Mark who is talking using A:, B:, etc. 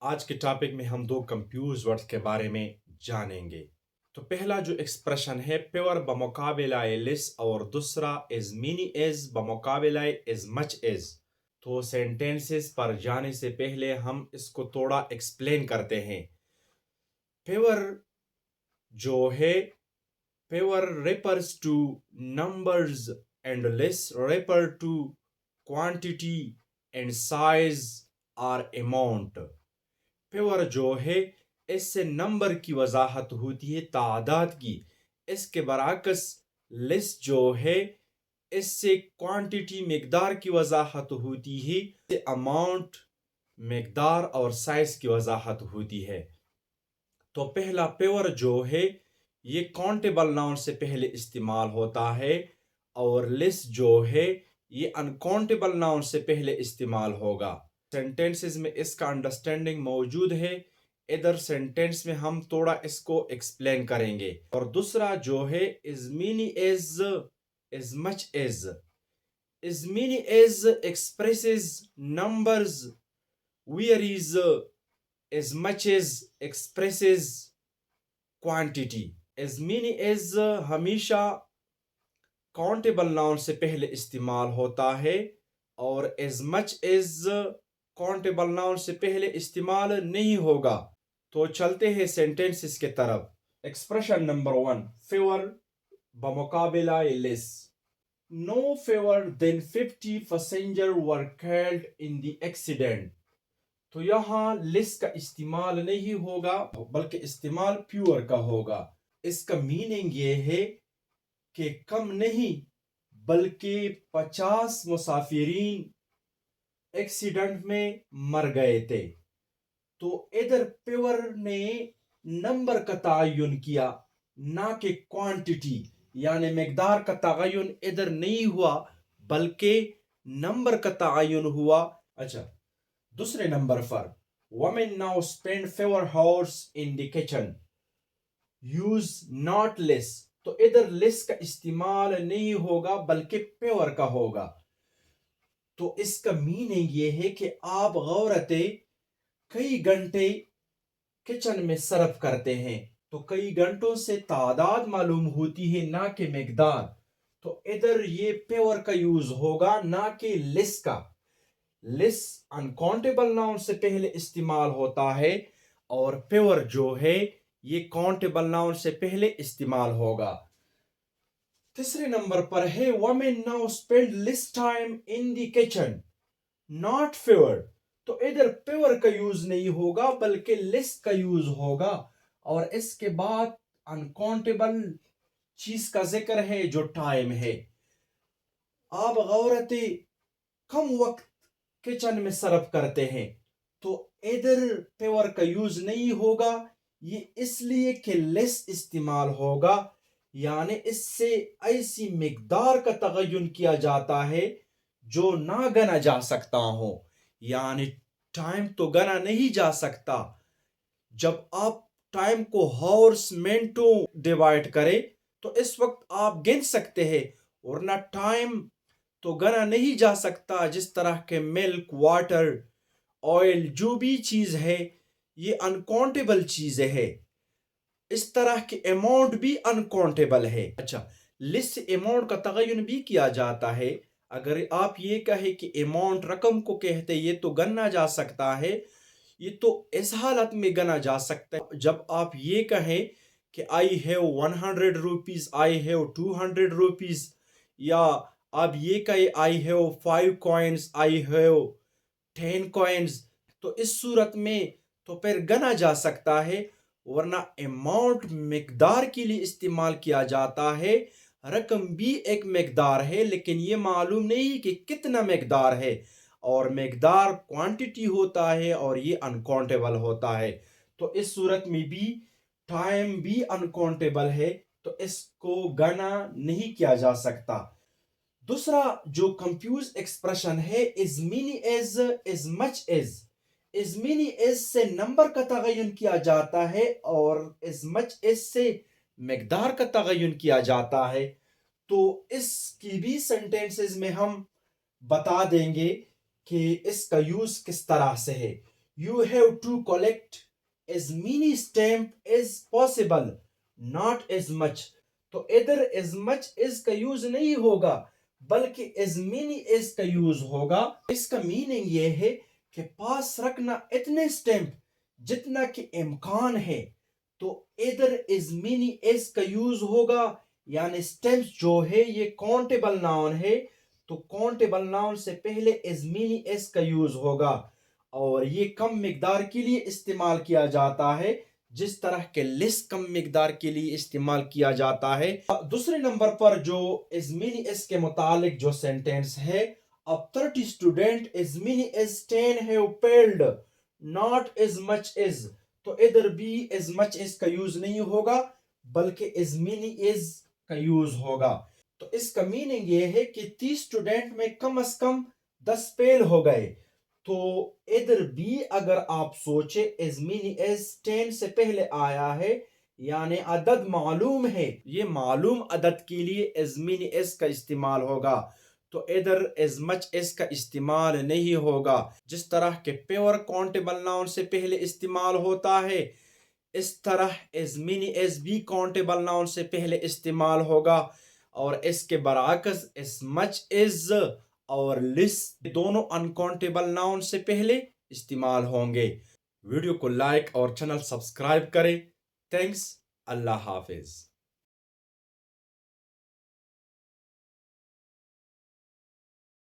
A: آج کے ٹاپک میں ہم دو کمپیوز ورڈ کے بارے میں جانیں گے. تو پہلا جو ایکسپریشن ہے پیور بمقابلہ لیس اور دوسرا از مینی از بمقابلہ از مچ از. تو سینٹینسز پر جانے سے پہلے ہم اس کو تھوڑا ایکسپلین کرتے ہیں. پیور جو ہے pure refers to numbers and less refer to quantity and size اور اماؤنٹ. پیور جو ہے اس سے نمبر کی وضاحت ہوتی ہے، تعداد کی. اس کے برعکس لیس جو ہے اس سے کوانٹٹی مقدار کی وضاحت ہوتی ہے، اماؤنٹ مقدار اور سائز کی وضاحت ہوتی ہے. تو پہلا پیور جو ہے یہ کاؤنٹیبل ناؤن سے پہلے استعمال ہوتا ہے اور لیس جو ہے یہ انکاؤنٹیبل ناؤن سے پہلے استعمال ہوگا. سینٹینسز میں اس کا انڈرسٹینڈنگ موجود ہے، ادھر سینٹینس میں ہم تھوڑا اس کو ایکسپلین کریں گے. اور دوسرا جو ہے as many as as much as. As many as expresses numbers whereas as much as expresses quantity. as many as ہمیشہ countable noun سے پہلے استعمال ہوتا ہے اور as much as countable noun سے پہلے استعمال نہیں ہوگا. تو چلتے ہیں سینٹینسز کے طرف. Expression number 1 fewer بمقابلہ less. No fewer than 50 passengers were killed in the accident. تو یہاں لیس کا استعمال نہیں ہوگا بلکہ استعمال پیور کا ہوگا. اس کا میننگ یہ ہے کہ کم نہیں بلکہ 50 مسافرین ایکسیڈنٹ میں مر گئے تھے. تو ادھر پیور نے نمبر کا تعین کیا نہ کہ کوانٹٹی، یعنی مقدار کا تعین ادھر نہیں ہوا بلکہ نمبر کا تعین ہوا. اچھا، دوسرے number per women now spend fewer hours in the kitchen. use not less. تو ادھر لیس کا استعمال نہیں ہوگا بلکہ پیور کا ہوگا. تو اس کا میننگ یہ ہے کہ آپ عورتیں کئی گھنٹے کچن میں صرف کرتے ہیں. تو کئی گھنٹوں سے تعداد معلوم ہوتی ہے نہ کہ مقدار. تو ادھر یہ پیور کا یوز ہوگا نہ کہ لیس کا. لیس انکاؤنٹیبل ناؤن سے پہلے استعمال ہوتا ہے اور پیور جو ہے یہ کاؤنٹیبل ناؤن سے پہلے استعمال ہوگا. تیسرے نمبر پر ہے women now spend less time in the kitchen. not fewer. تو ادھر پیور کا یوز نہیں ہوگا بلکہ لیس کا یوز ہوگا اور اس کے بعد انکاؤنٹیبل چیز کا ذکر ہے جو ٹائم ہے. آپ عورتیں کم وقت کچن میں صرف کرتے ہیں. تو ادھر پیور کا یوز نہیں ہوگا، یہ اس لیے کہ لیس استعمال ہوگا، یعنی اس سے ایسی مقدار کا تعین کیا جاتا ہے جو نہ گنا جا سکتا ہو. یعنی ٹائم تو گنا نہیں جا سکتا. جب آپ ٹائم کو ہاورس منٹوں ڈیوائڈ کریں تو اس وقت آپ گن سکتے ہیں، ورنہ ٹائم تو گنا نہیں جا سکتا. جس طرح کے ملک، واٹر، آئل، جو بھی چیز ہے یہ انکاؤنٹیبل چیزیں ہے. اس طرح کے اماؤنٹ بھی انکاؤنٹیبل ہے. اچھا، لیس سے اماؤنٹ کا تعین بھی کیا جاتا ہے. اگر آپ یہ کہیں کہ اماؤنٹ رقم کو کہتے یہ تو گنا جا سکتا ہے، یہ تو اس حالت میں گنا جا سکتا ہے جب آپ یہ کہیں کہ I have 100 rupees, I have 200 rupees، یا آپ یہ کہیں I have 5 coins, I have 10 coins. تو اس صورت میں تو پھر گنا جا سکتا ہے، ورنہ اماؤنٹ مقدار کے لیے استعمال کیا جاتا ہے. رقم بھی ایک مقدار ہے لیکن یہ معلوم نہیں کہ کتنا مقدار ہے، اور مقدار کوانٹٹی ہوتا ہے اور یہ انکاؤنٹیبل ہوتا ہے. تو اس صورت میں بھی ٹائم بھی انکاؤنٹیبل ہے، تو اس کو گنا نہیں کیا جا سکتا. دوسرا جو کنفیوز ایکسپریشن ہے as many as as much as. As many از سے نمبر کا تعین کیا جاتا ہے اور از مچ از سے مقدار کا تعین کیا جاتا ہے. تو اس کی بھی سینٹینسز میں ہم بتا دیں گے کہ اس کا یوز کس طرح سے ہے. You have to collect as many stamp as possible, not as much. تو ادھر as much as کا یوز نہیں ہوگا بلکہ as many as کا یوز ہوگا. اس کا میننگ یہ ہے کہ پاس رکھنا اتنے سٹیمپ جتنا کہ امکان ہے. تو ادھر as many as کا یوز ہوگا یعنی سٹیمپس جو ہے یہ کاؤنٹیبل ناؤن ہے تو کاؤنٹیبل ناؤن سے پہلے as many as کا یوز ہوگا اور یہ کم مقدار کے لیے استعمال کیا جاتا ہے جس طرح کے لیس کم مقدار کے لیے استعمال کیا جاتا ہے. دوسرے نمبر پر جو as many as کے متعلق جو سینٹینس ہے اب 30 student as many as 10 have failed not as much as. تو ادھر بھی as much as کا یوز نہیں ہوگا بلکہ as many as کا یوز ہوگا. تو اس کا میننگ یہ ہے کہ 30 اسٹوڈنٹ میں کم از کم 10 فیل ہو گئے. تو ادھر بھی اگر آپ سوچے as many as 10 سے پہلے آیا ہے یعنی عدد معلوم ہے یہ معلوم عدد کے لیے as many as کا استعمال ہوگا تو ادھر as much as کا استعمال نہیں ہوگا. جس طرح کہ پیور کاؤنٹیبل ناؤن سے پہلے استعمال ہوتا ہے اس طرح as many as بھی کاؤنٹیبل ناؤن سے پہلے استعمال ہوگا اور اس کے برعکس as much as اور less دونوں انکاؤنٹیبل ناؤن سے پہلے استعمال ہوں گے. ویڈیو کو لائک اور چینل سبسکرائب کریں. تھینکس. اللہ حافظ.